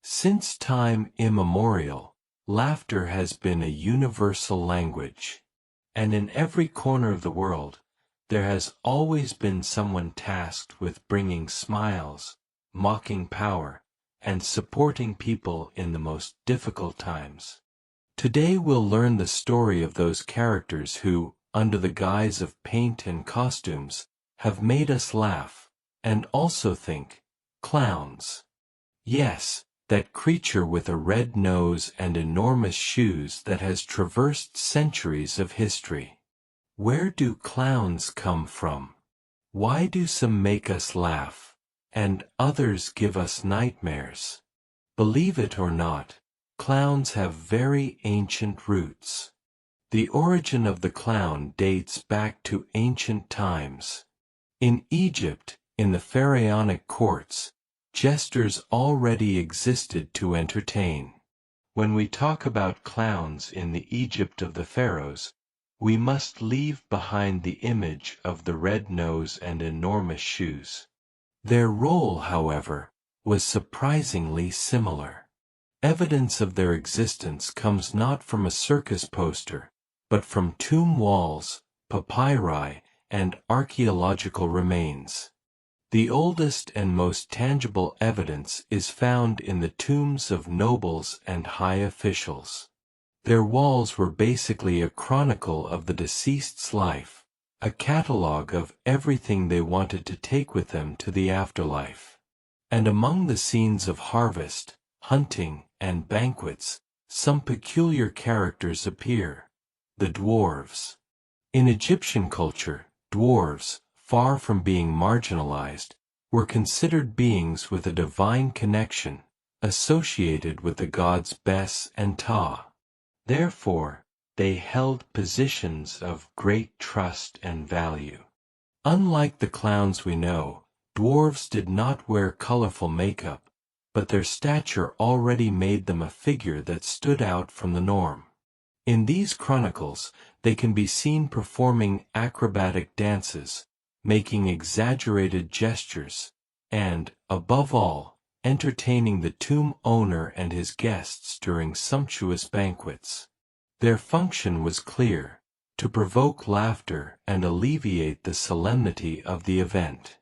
Since time immemorial, laughter has been a universal language. And in every corner of the world, there has always been someone tasked with bringing smiles, mocking power, and supporting people in the most difficult times. Today we'll learn the story of those characters who, under the guise of paint and costumes, have made us laugh, and also think. Clowns. Yes, that creature with a red nose and enormous shoes that has traversed centuries of history. Where do clowns come from? Why do some make us laugh, and others give us nightmares? Believe it or not, clowns have very ancient roots. The origin of the clown dates back to ancient times. In Egypt, in the pharaonic courts, jesters already existed to entertain. When we talk about clowns in the Egypt of the pharaohs, we must leave behind the image of the red nose and enormous shoes. Their role, however, was surprisingly similar. Evidence of their existence comes not from a circus poster, but from tomb walls, papyri, and archaeological remains. The oldest and most tangible evidence is found in the tombs of nobles and high officials. Their walls were basically a chronicle of the deceased's life, a catalogue of everything they wanted to take with them to the afterlife. And among the scenes of harvest, hunting, and banquets, some peculiar characters appear. The dwarves. In Egyptian culture, dwarves, far from being marginalized, were considered beings with a divine connection, associated with the gods Bes and Ta. Therefore, they held positions of great trust and value. Unlike the clowns we know, dwarves did not wear colorful makeup, but their stature already made them a figure that stood out from the norm. In these chronicles, they can be seen performing acrobatic dances, making exaggerated gestures, and, above all, entertaining the tomb owner and his guests during sumptuous banquets. Their function was clear: to provoke laughter and alleviate the solemnity of the event.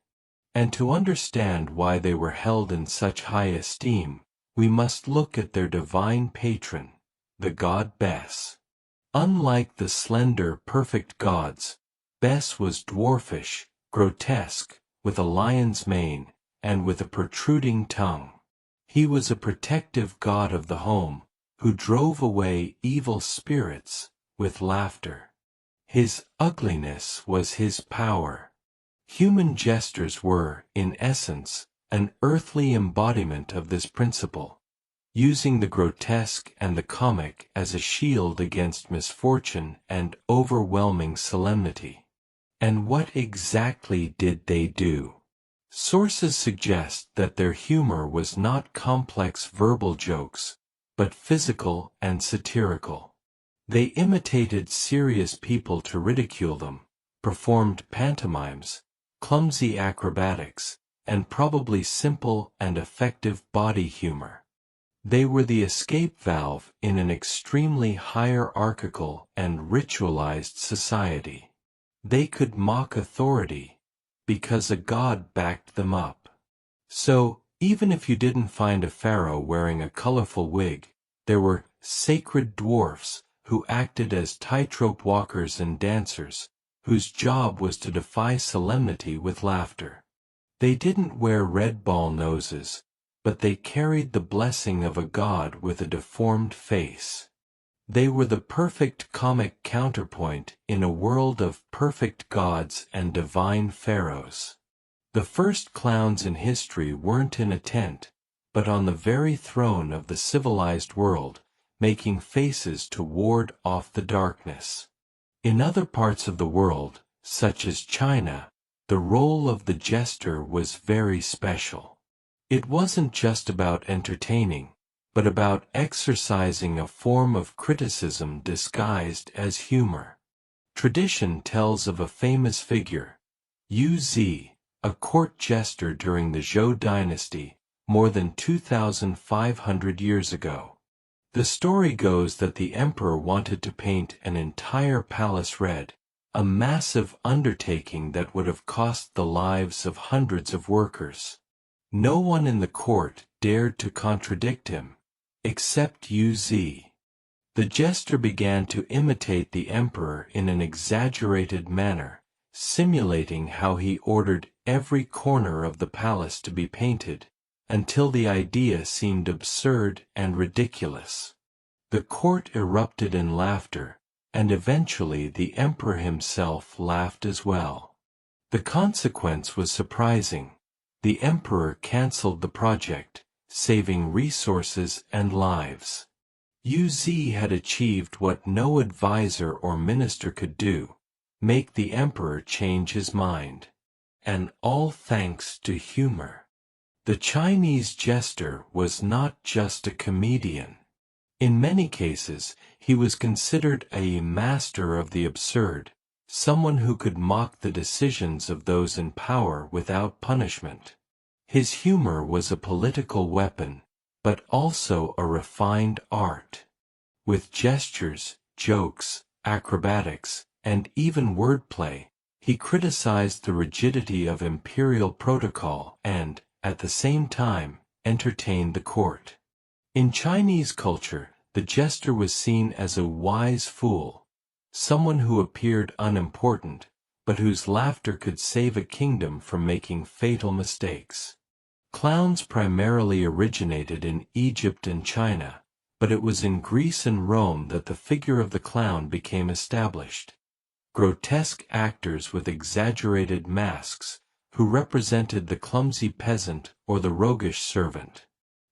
And to understand why they were held in such high esteem, we must look at their divine patron, the god Bes. Unlike the slender, perfect gods, Bes was dwarfish, grotesque, with a lion's mane, and with a protruding tongue. He was a protective god of the home, who drove away evil spirits with laughter. His ugliness was his power. Human jesters were, in essence, an earthly embodiment of this principle, using the grotesque and the comic as a shield against misfortune and overwhelming solemnity. And what exactly did they do? Sources suggest that their humor was not complex verbal jokes, but physical and satirical. They imitated serious people to ridicule them, performed pantomimes, clumsy acrobatics, and probably simple and effective body humor. They were the escape valve in an extremely hierarchical and ritualized society. They could mock authority, because a god backed them up. So, even if you didn't find a pharaoh wearing a colorful wig, there were sacred dwarfs who acted as tightrope walkers and dancers, whose job was to defy solemnity with laughter. They didn't wear red ball noses, but they carried the blessing of a god with a deformed face. They were the perfect comic counterpoint in a world of perfect gods and divine pharaohs. The first clowns in history weren't in a tent, but on the very throne of the civilized world, making faces to ward off the darkness. In other parts of the world, such as China, the role of the jester was very special. It wasn't just about entertaining, but about exercising a form of criticism disguised as humor. Tradition tells of a famous figure, Yu Zi, a court jester during the Zhou dynasty, more than 2,500 years ago. The story goes that the emperor wanted to paint an entire palace red, a massive undertaking that would have cost the lives of hundreds of workers. No one in the court dared to contradict him, except Uz. The jester began to imitate the emperor in an exaggerated manner, simulating how he ordered every corner of the palace to be painted, until the idea seemed absurd and ridiculous. The court erupted in laughter, and eventually the emperor himself laughed as well. The consequence was surprising. The emperor cancelled the project, saving resources and lives. Uz had achieved what no advisor or minister could do, make the emperor change his mind. And all thanks to humor. The Chinese jester was not just a comedian. In many cases, he was considered a master of the absurd, someone who could mock the decisions of those in power without punishment. His humor was a political weapon, but also a refined art. With gestures, jokes, acrobatics, and even wordplay, he criticized the rigidity of imperial protocol and, at the same time, entertained the court. In Chinese culture, the jester was seen as a wise fool, someone who appeared unimportant, but whose laughter could save a kingdom from making fatal mistakes. Clowns primarily originated in Egypt and China, but it was in Greece and Rome that the figure of the clown became established. Grotesque actors with exaggerated masks, who represented the clumsy peasant or the roguish servant.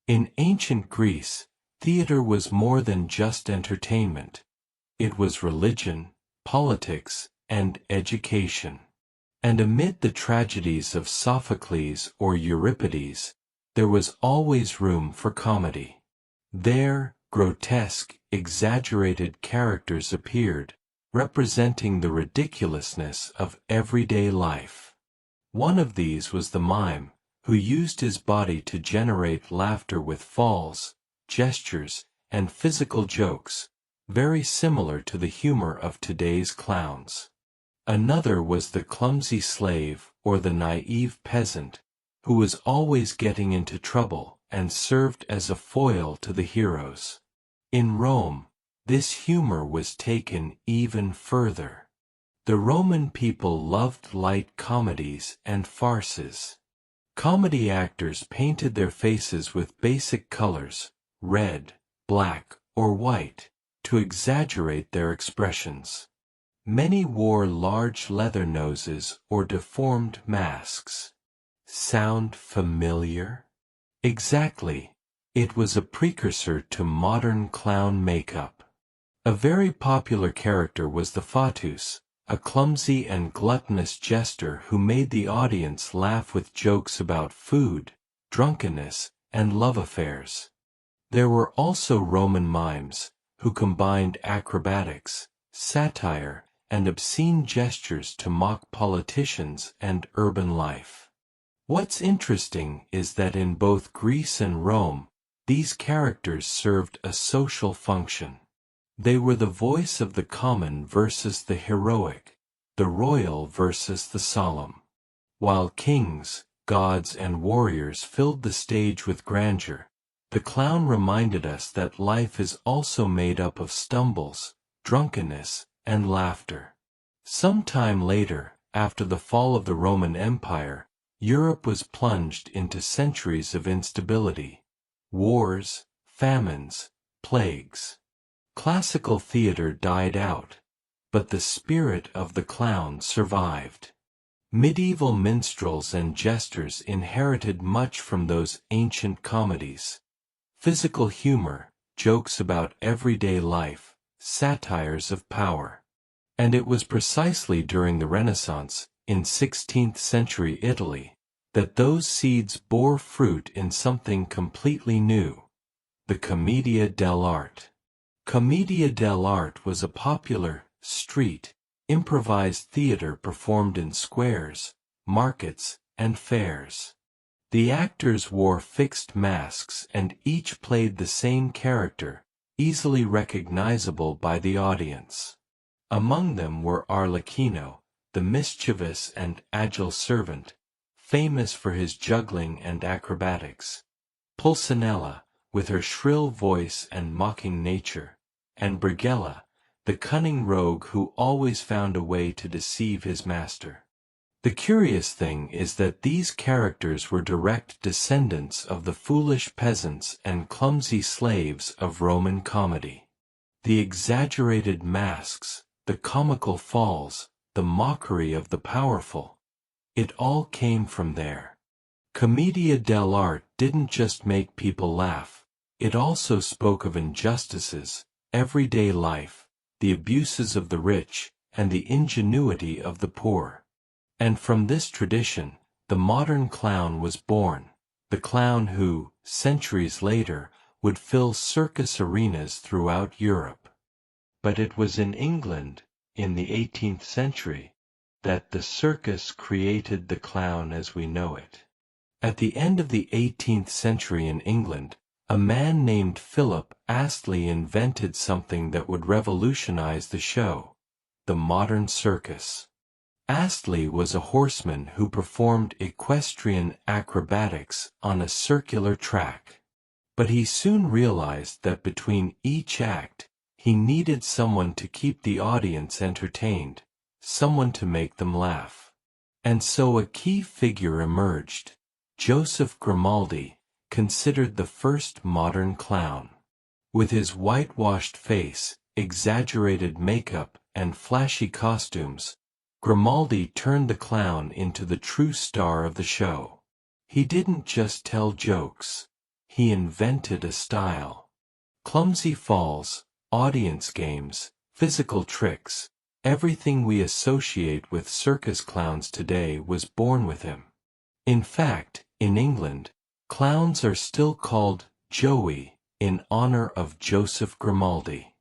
In ancient Greece, theater was more than just entertainment. It was religion, politics, and education. And amid the tragedies of Sophocles or Euripides, there was always room for comedy. There, grotesque, exaggerated characters appeared, representing the ridiculousness of everyday life. One of these was the mime, who used his body to generate laughter with falls, gestures, and physical jokes, very similar to the humor of today's clowns. Another was the clumsy slave or the naive peasant, who was always getting into trouble and served as a foil to the heroes. In Rome, this humor was taken even further. The Roman people loved light comedies and farces. Comedy actors painted their faces with basic colors, red, black, or white, to exaggerate their expressions. Many wore large leather noses or deformed masks. Sound familiar? Exactly. It was a precursor to modern clown makeup. A very popular character was the fatus, a clumsy and gluttonous jester who made the audience laugh with jokes about food, drunkenness, and love affairs. There were also Roman mimes, who combined acrobatics, satire, and obscene gestures to mock politicians and urban life. What's interesting is that in both Greece and Rome, these characters served a social function. They were the voice of the common versus the heroic, the royal versus the solemn. While kings, gods, and warriors filled the stage with grandeur, the clown reminded us that life is also made up of stumbles, drunkenness, and laughter. Some time later, after the fall of the Roman Empire, Europe was plunged into centuries of instability. Wars, famines, plagues. Classical theater died out, but the spirit of the clown survived. Medieval minstrels and jesters inherited much from those ancient comedies. Physical humor, jokes about everyday life, satires of power. And it was precisely during the Renaissance, in 16th century Italy, that those seeds bore fruit in something completely new, the commedia dell'arte. Commedia dell'arte was a popular, street, improvised theater performed in squares, markets, and fairs. The actors wore fixed masks and each played the same character, easily recognizable by the audience. Among them were Arlecchino, the mischievous and agile servant, famous for his juggling and acrobatics; Pulcinella, with her shrill voice and mocking nature; and Brighella, the cunning rogue who always found a way to deceive his master. The curious thing is that these characters were direct descendants of the foolish peasants and clumsy slaves of Roman comedy. The exaggerated masks, the comical falls, the mockery of the powerful. It all came from there. Commedia dell'arte didn't just make people laugh, it also spoke of injustices, everyday life, the abuses of the rich, and the ingenuity of the poor. And from this tradition, the modern clown was born, the clown who, centuries later, would fill circus arenas throughout Europe. But it was in England, in the 18th century, that the circus created the clown as we know it. At the end of the 18th century in England, a man named Philip Astley invented something that would revolutionize the show: the modern circus. Astley was a horseman who performed equestrian acrobatics on a circular track. But he soon realized that between each act, he needed someone to keep the audience entertained, someone to make them laugh. And so a key figure emerged: Joseph Grimaldi, considered the first modern clown. With his whitewashed face, exaggerated makeup, and flashy costumes, Grimaldi turned the clown into the true star of the show. He didn't just tell jokes. He invented a style. Clumsy falls, audience games, physical tricks, everything we associate with circus clowns today was born with him. In fact, in England, clowns are still called Joey, in honor of Joseph Grimaldi.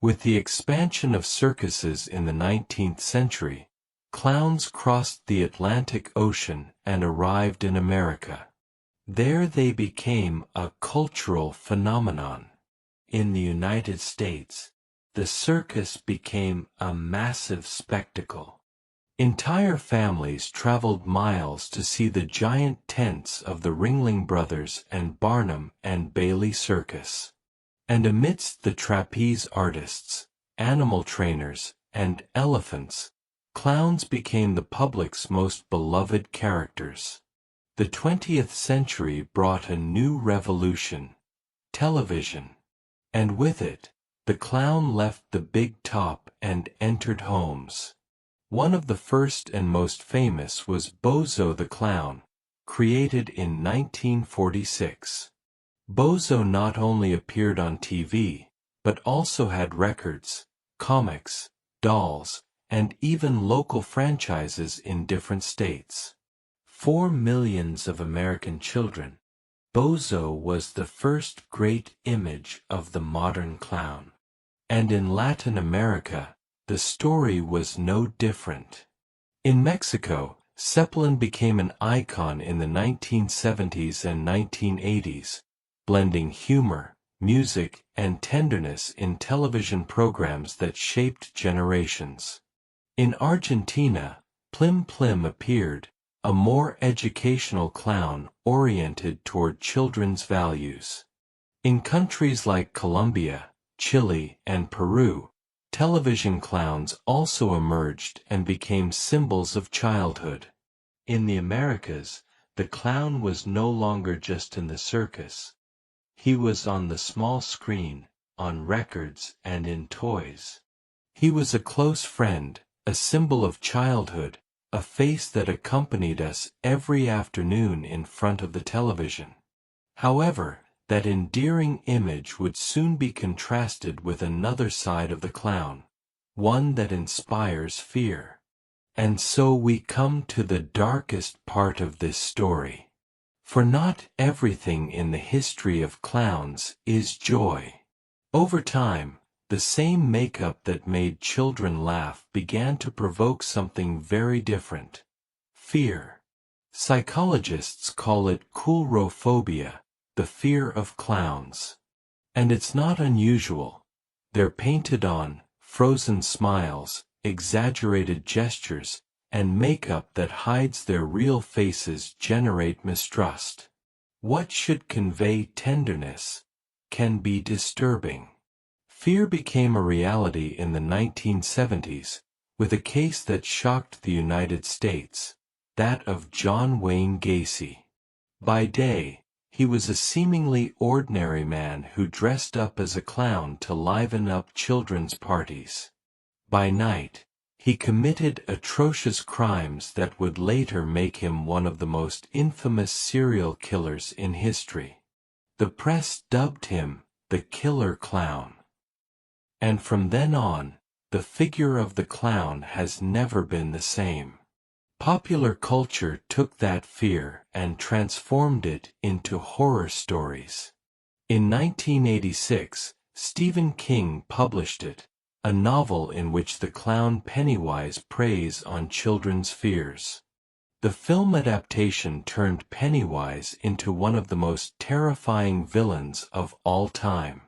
With the expansion of circuses in the 19th century, clowns crossed the Atlantic Ocean and arrived in America. There they became a cultural phenomenon. In the United States, the circus became a massive spectacle. Entire families traveled miles to see the giant tents of the Ringling Brothers and Barnum and Bailey Circus. And amidst the trapeze artists, animal trainers, and elephants, clowns became the public's most beloved characters. The 20th century brought a new revolution: television. And with it, the clown left the big top and entered homes. One of the first and most famous was Bozo the Clown, created in 1946. Bozo not only appeared on TV, but also had records, comics, dolls, and even local franchises in different states. For millions of American children, Bozo was the first great image of the modern clown. And in Latin America, the story was no different. In Mexico, Zeppelin became an icon in the 1970s and 1980s, blending humor, music, and tenderness in television programs that shaped generations. In Argentina, Plim Plim appeared, a more educational clown oriented toward children's values. In countries like Colombia, Chile, and Peru, television clowns also emerged and became symbols of childhood. In the Americas, the clown was no longer just in the circus. He was on the small screen, on records, and in toys. He was a close friend, a symbol of childhood, a face that accompanied us every afternoon in front of the television. However, that endearing image would soon be contrasted with another side of the clown, one that inspires fear. And so we come to the darkest part of this story. For not everything in the history of clowns is joy. Over time, the same makeup that made children laugh began to provoke something very different: fear. Psychologists call it coulrophobia, the fear of clowns. And it's not unusual. They're painted on, frozen smiles, exaggerated gestures, and makeup that hides their real faces generate mistrust. What should convey tenderness can be disturbing. Fear became a reality in the 1970s, with a case that shocked the United States, that of John Wayne Gacy. By day, he was a seemingly ordinary man who dressed up as a clown to liven up children's parties. By night, he committed atrocious crimes that would later make him one of the most infamous serial killers in history. The press dubbed him the Killer Clown. And from then on, the figure of the clown has never been the same. Popular culture took that fear and transformed it into horror stories. In 1986, Stephen King published it, a novel in which the clown Pennywise preys on children's fears. The film adaptation turned Pennywise into one of the most terrifying villains of all time.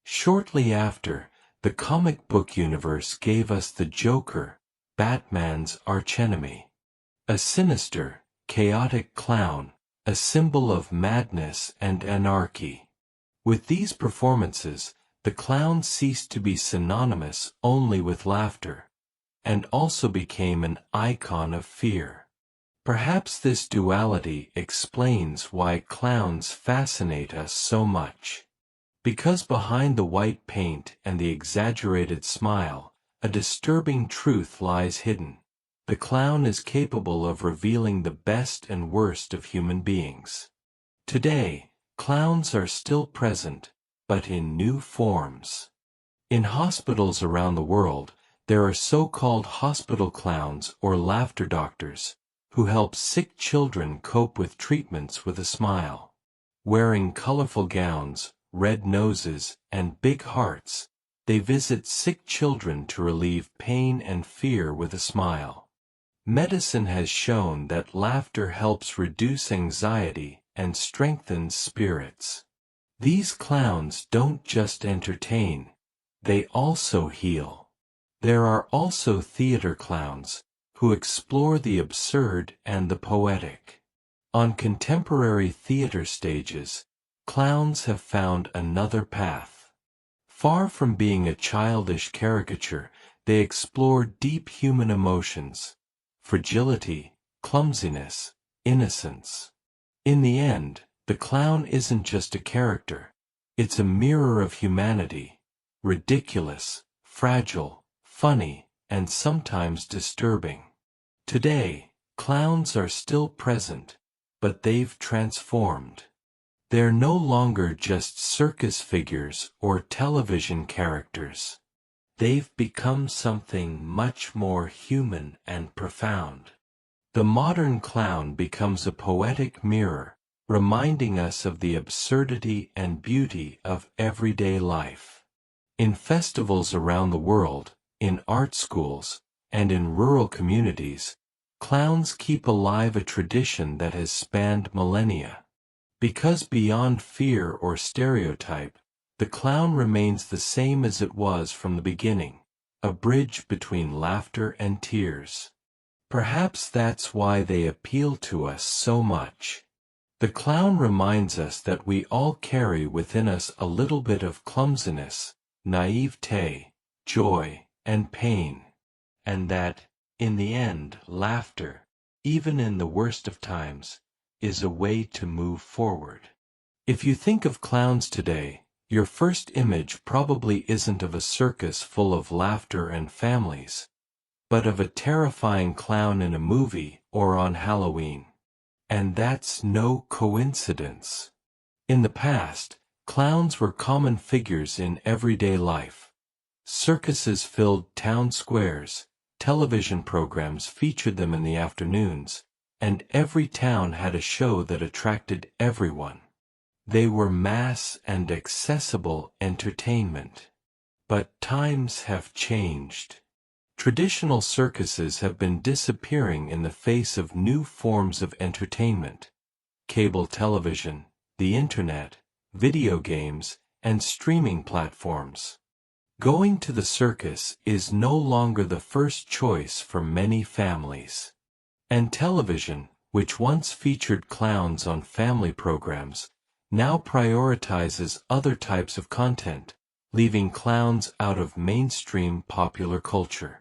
Shortly after, the comic book universe gave us the Joker, Batman's archenemy. A sinister, chaotic clown, a symbol of madness and anarchy. With these performances, the clown ceased to be synonymous only with laughter, and also became an icon of fear. Perhaps this duality explains why clowns fascinate us so much. Because behind the white paint and the exaggerated smile, a disturbing truth lies hidden. The clown is capable of revealing the best and worst of human beings. Today, clowns are still present, but in new forms. In hospitals around the world, there are so-called hospital clowns or laughter doctors, who help sick children cope with treatments with a smile. Wearing colorful gowns, red noses, and big hearts, they visit sick children to relieve pain and fear with a smile. Medicine has shown that laughter helps reduce anxiety and strengthens spirits. These clowns don't just entertain, they also heal. There are also theater clowns, who explore the absurd and the poetic. On contemporary theater stages, clowns have found another path. Far from being a childish caricature, they explore deep human emotions, fragility, clumsiness, innocence. In the end, the clown isn't just a character, it's a mirror of humanity, ridiculous, fragile, funny, and sometimes disturbing. Today, clowns are still present, but they've transformed. They're no longer just circus figures or television characters. They've become something much more human and profound. The modern clown becomes a poetic mirror, reminding us of the absurdity and beauty of everyday life. In festivals around the world, in art schools, and in rural communities, clowns keep alive a tradition that has spanned millennia. Because beyond fear or stereotype, the clown remains the same as it was from the beginning, a bridge between laughter and tears. Perhaps that's why they appeal to us so much. The clown reminds us that we all carry within us a little bit of clumsiness, naivete, joy, and pain, and that, in the end, laughter, even in the worst of times, is a way to move forward. If you think of clowns today, your first image probably isn't of a circus full of laughter and families, but of a terrifying clown in a movie or on Halloween. And that's no coincidence. In the past, clowns were common figures in everyday life. Circuses filled town squares, television programs featured them in the afternoons, and every town had a show that attracted everyone. They were mass and accessible entertainment. But times have changed. Traditional circuses have been disappearing in the face of new forms of entertainment. Cable television, the internet, video games, and streaming platforms. Going to the circus is no longer the first choice for many families. And television, which once featured clowns on family programs, now prioritizes other types of content, leaving clowns out of mainstream popular culture.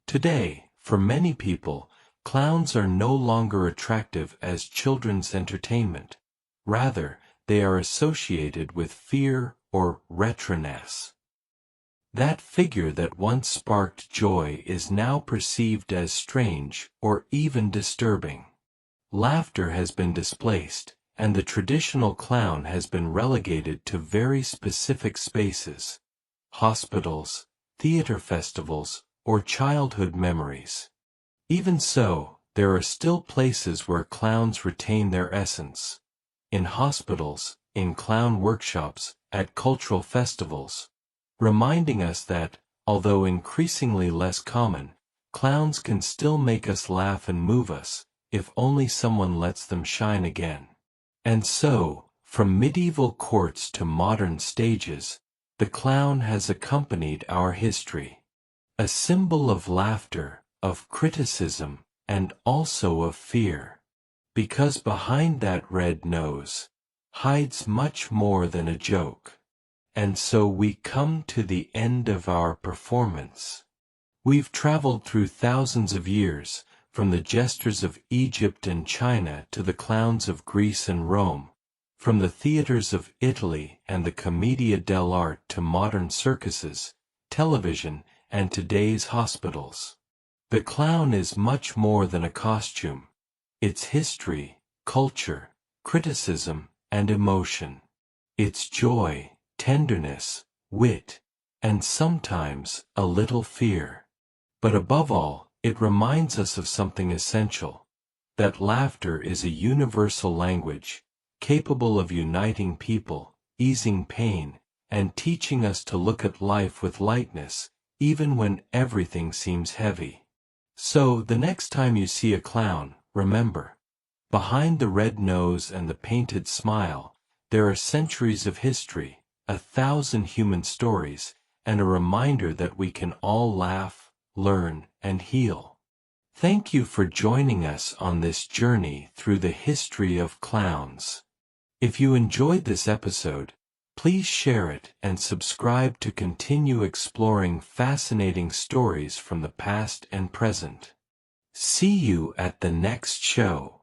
Today, for many people, clowns are no longer attractive as children's entertainment. Rather, they are associated with fear or retroness. That figure that once sparked joy is now perceived as strange or even disturbing. Laughter has been displaced, and the traditional clown has been relegated to very specific spaces: hospitals, theater festivals, or childhood memories. Even so, there are still places where clowns retain their essence. In hospitals, in clown workshops, at cultural festivals, reminding us that, although increasingly less common, clowns can still make us laugh and move us, if only someone lets them shine again. And so, from medieval courts to modern stages, the clown has accompanied our history. A symbol of laughter, of criticism, and also of fear. Because behind that red nose hides much more than a joke. And so we come to the end of our performance. We've traveled through thousands of years, from the jesters of Egypt and China to the clowns of Greece and Rome, from the theaters of Italy and the Commedia dell'arte to modern circuses, television, and today's hospitals. The clown is much more than a costume. It's history, culture, criticism, and emotion. It's joy, tenderness, wit, and sometimes a little fear. But above all, it reminds us of something essential: that laughter is a universal language, capable of uniting people, easing pain, and teaching us to look at life with lightness, even when everything seems heavy. So, the next time you see a clown, remember, behind the red nose and the painted smile, there are centuries of history, 1,000 human stories, and a reminder that we can all laugh, learn, and heal. Thank you for joining us on this journey through the history of clowns. If you enjoyed this episode, please share it and subscribe to continue exploring fascinating stories from the past and present. See you at the next show.